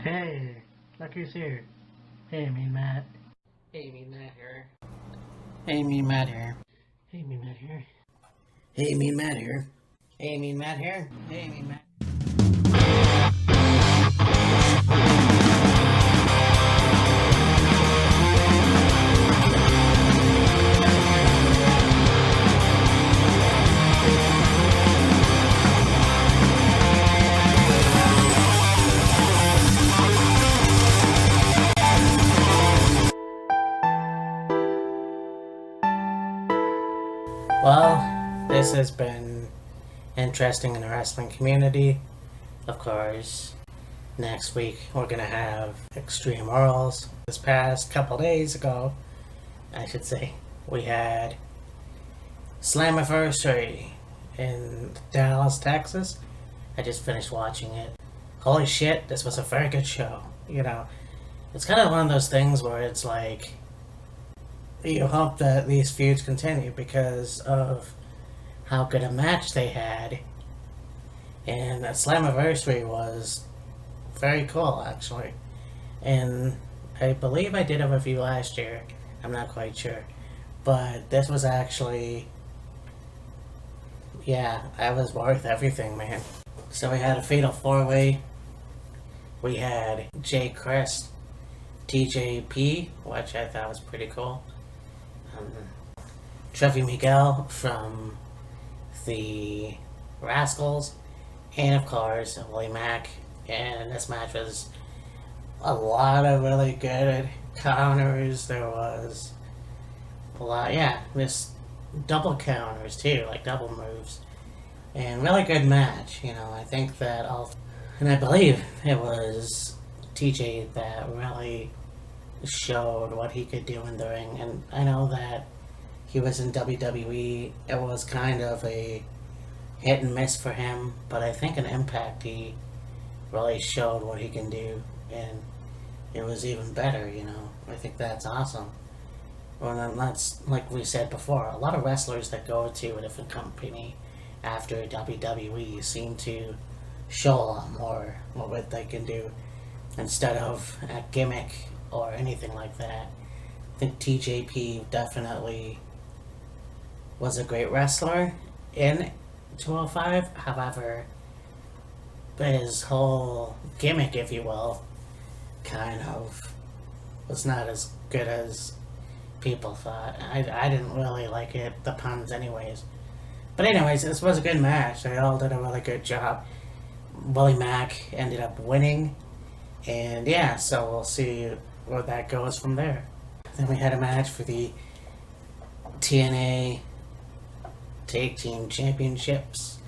Hey, look who's here. Hey, Mean Matt. Hey, Mean Matt here. Hey, Mean Matt here. Hey, Mean Matt here. Hey, Mean Matt here. Hey, Mean Matt here. Hey, Mean Matt. Well, this has been interesting in the wrestling community. Of course, next week we're gonna have Extreme Rules. This past couple days ago, I should say, we had Slammiversary in Dallas, Texas. I just finished watching it. Holy shit, this was a very good show. You know, it's kind of one of those things where it's like, you hope that these feuds continue because of how good a match they had. And Slammiversary was very cool, actually. And I believe I did a review last year. I'm not quite sure. But this was actually, yeah, that was worth everything, man. So we had a fatal four-way. We had Jay Crest, TJP, which I thought was pretty cool. Trevi Miguel from the Rascals, and of course Willie Mack. And this match was a lot of really good counters. There was a lot, yeah, this double counters too, like double moves, and really good match. You know, I think that and I believe it was TJ that really showed what he could do in the ring. And I know that he was in WWE. It was kind of a hit and miss for him, but I think in Impact he really showed what he can do, and it was even better, you know. I think that's awesome. Well, then that's, like we said before, a lot of wrestlers that go to a different company after WWE seem to show a lot more what they can do instead of a gimmick or anything like that. I think TJP definitely was a great wrestler in 205. However, his whole gimmick, if you will, kind of was not as good as people thought. I didn't really like it, the puns anyways. But anyways, this was a good match. They all did a really good job. Willie Mack ended up winning. And yeah, so we'll see where that goes from there. Then we had a match for the TNA Tag Team Championships,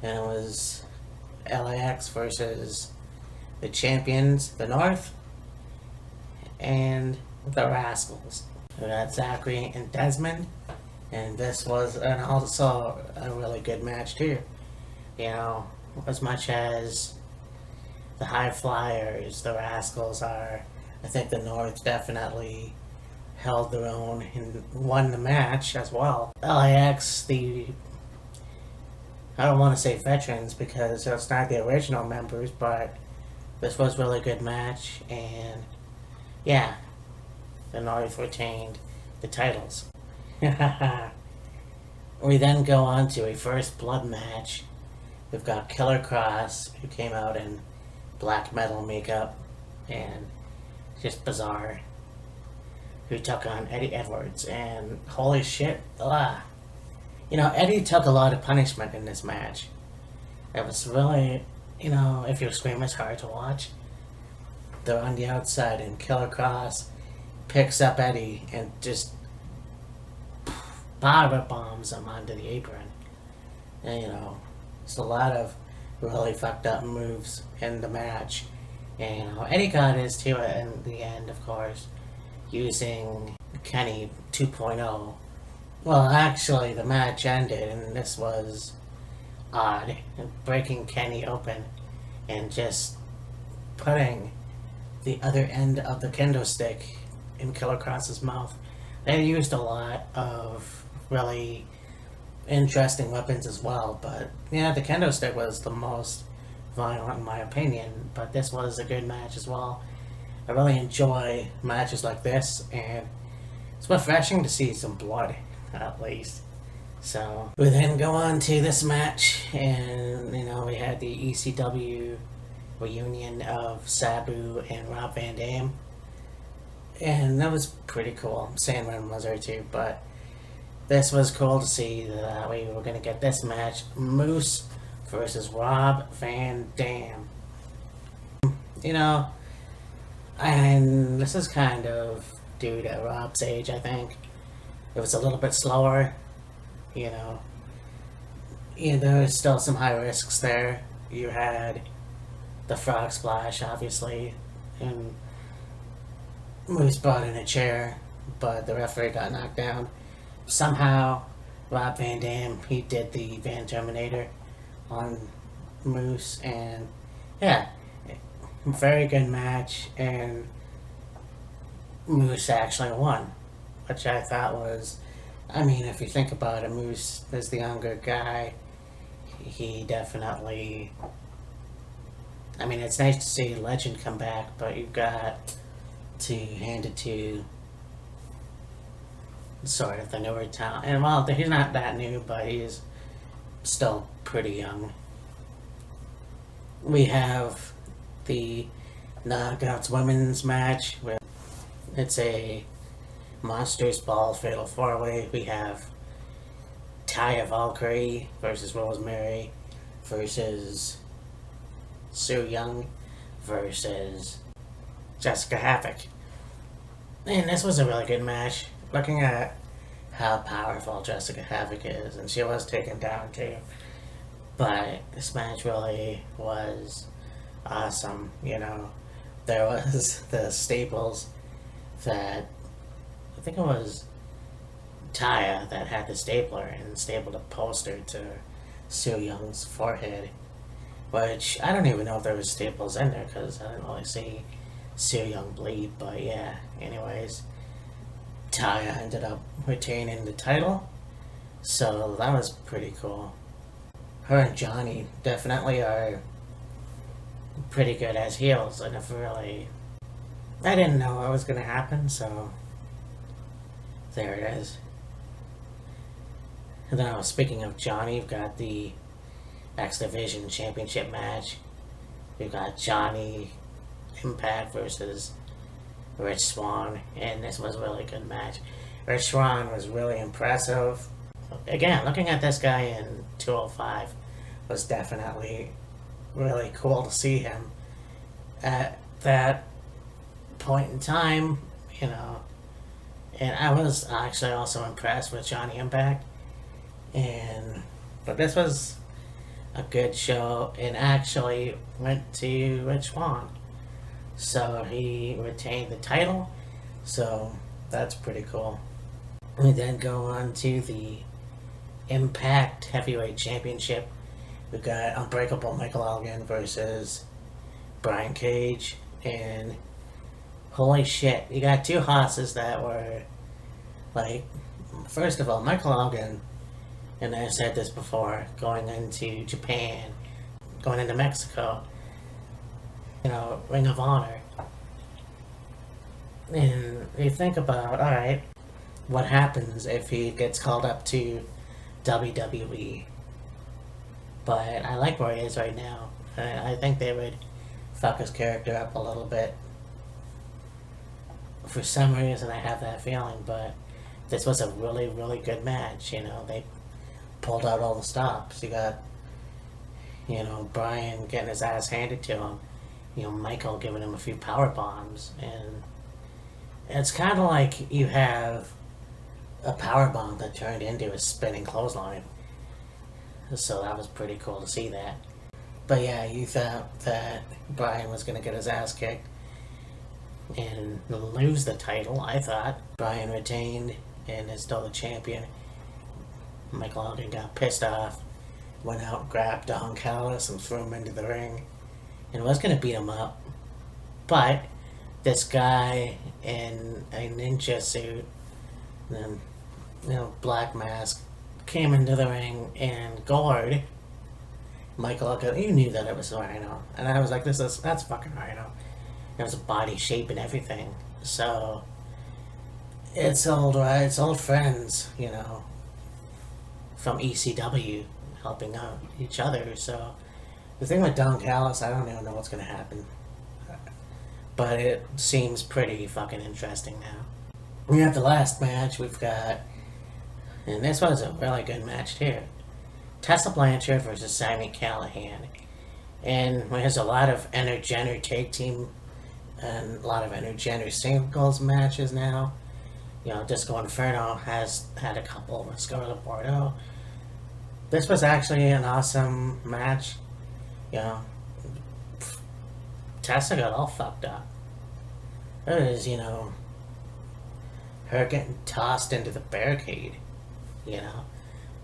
and it was LAX versus the champions, the North, and the Rascals. We got Zachary and Desmond, and this was also a really good match too. You know, as much as the High Flyers, the Rascals are, I think the North definitely held their own and won the match as well. LAX, I don't want to say veterans because it's not the original members, but this was a really good match, and yeah, the North retained the titles. We then go on to a first blood match. We've got Killer Cross, who came out in black metal makeup and just bizarre, who took on Eddie Edwards. And holy shit, you know, Eddie took a lot of punishment in this match. It was really, you know, if your scream is hard to watch, they're on the outside and Killer Cross picks up Eddie and just power bombs him onto the apron. And you know, it's a lot of really fucked up moves in the match. And you know, Eddie got his to it in the end, of course, using Kenny 2.0. Well, actually, the match ended, and this was odd, breaking Kenny open and just putting the other end of the kendo stick in Killer Cross's mouth. They used a lot of really interesting weapons as well, but yeah, the kendo stick was the most violent in my opinion, but this was a good match as well. I really enjoy matches like this, and it's refreshing to see some blood, at least. So we then go on to this match, and we had the ECW reunion of Sabu and Rob Van Dam, and that was pretty cool. Sandman was there too, but this was cool to see that we were going to get this match: Moose versus Rob Van Dam. And this is kind of due to Rob's age, I think. It was a little bit slower, there's still some high risks there. You had the frog splash, obviously, and Moose brought in a chair, but the referee got knocked down. Somehow, Rob Van Dam, he did the Van Terminator on Moose, and yeah, very good match, and Moose actually won, which I thought was, if you think about it, Moose is the younger guy. He definitely, it's nice to see Legend come back, but you've got to hand it to sort of the newer talent. And well, he's not that new, but he's still pretty young. We have the Knockouts women's match. It's a Monsters Ball Fatal 4-Way. We have Taya Valkyrie versus Rosemary versus Su Yung versus Jessica Havoc. And this was a really good match. Looking at how powerful Jessica Havoc is, and she was taken down too. But this match really was awesome. There was the staples that, I think it was Taya that had the stapler and stapled a poster to Su Young's forehead, which I don't even know if there was staples in there because I didn't really see Su Yung bleed, but yeah, anyways, Taya ended up retaining the title, so that was pretty cool. Her and Johnny definitely are pretty good as heels, and I didn't know what was going to happen, so there it is. And then, speaking of Johnny, you've got the X Division Championship match. We've got Johnny Impact versus Rich Swann, and this was a really good match. Rich Swann was really impressive. Again, looking at this guy in 205 was definitely really cool to see him at that point in time, and I was actually also impressed with Johnny Impact, but this was a good show, and actually went to Rich Swann, so he retained the title, so that's pretty cool. We then go on to the Impact Heavyweight Championship. We've got Unbreakable Michael Elgin versus Brian Cage, and holy shit, you got two hosses that were, first of all, Michael Elgin, and I've said this before, going into Japan, going into Mexico, Ring of Honor. And you think about, alright, what happens if he gets called up to WWE? But I like where he is right now. I think they would fuck his character up a little bit. For some reason, I have that feeling, but this was a really, really good match. They pulled out all the stops. You got, Brian getting his ass handed to him. Michael giving him a few power bombs, and it's kind of like you have a power bomb that turned into a spinning clothesline. So that was pretty cool to see that. But yeah, you thought that Brian was going to get his ass kicked and lose the title. I thought Brian retained and is still the champion. Michael Elgin got pissed off, went out, grabbed Don Callis and threw him into the ring, and was going to beat him up. But this guy in a ninja suit, and black mask, came into the ring and gored Michael, you knew that it was Rhino, and I was like, that's fucking Rhino. It was a body shape and everything. So it's old friends, you know, from ECW helping out each other. So the thing with Don Callis, I don't even know what's gonna happen, but it seems pretty fucking interesting now. We have the last match. We've got, and this was a really good match too. Tessa Blanchard versus Sami Callihan. And there's a lot of intergender tag team and a lot of intergender singles matches now. You know, Disco Inferno has had a couple with Scarlett Bordeaux. This was actually an awesome match. You know, Tessa got all fucked up. It was, you know, her getting tossed into the barricade. You know,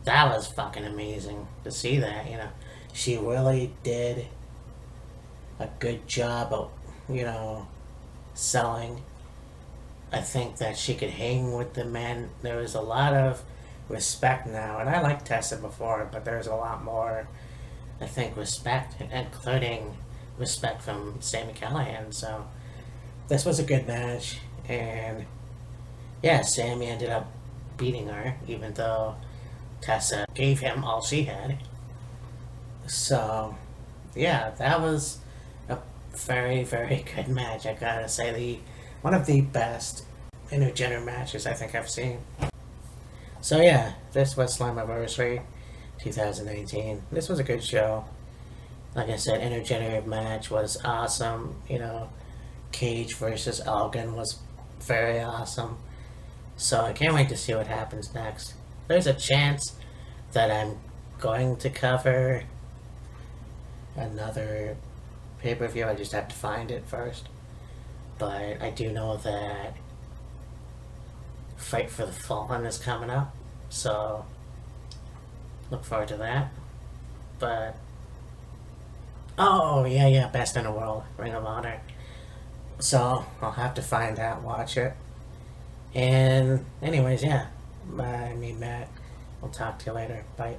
that was fucking amazing to see that. You know, she really did a good job of, you know, selling. I think that she could hang with the men. There was a lot of respect now, and I liked Tessa before, but there's a lot more, I think, respect, including respect from Sami Callihan. So this was a good match, and yeah, Sami ended up beating her, even though Tessa gave him all she had. So yeah, that was a very, very good match. I gotta say, one of the best intergender matches I think I've seen. So yeah, this was Slammiversary 2018. This was a good show. Like I said, intergender match was awesome. You know, Cage versus Elgin was very awesome. So I can't wait to see what happens next. There's a chance that I'm going to cover another pay-per-view. I just have to find it first. But I do know that Fight for the Fallen is coming up. So look forward to that. But oh yeah, Best in the World, Ring of Honor. So I'll have to find that, watch it. And anyways, yeah. I mean, Matt, we'll talk to you later. Bye.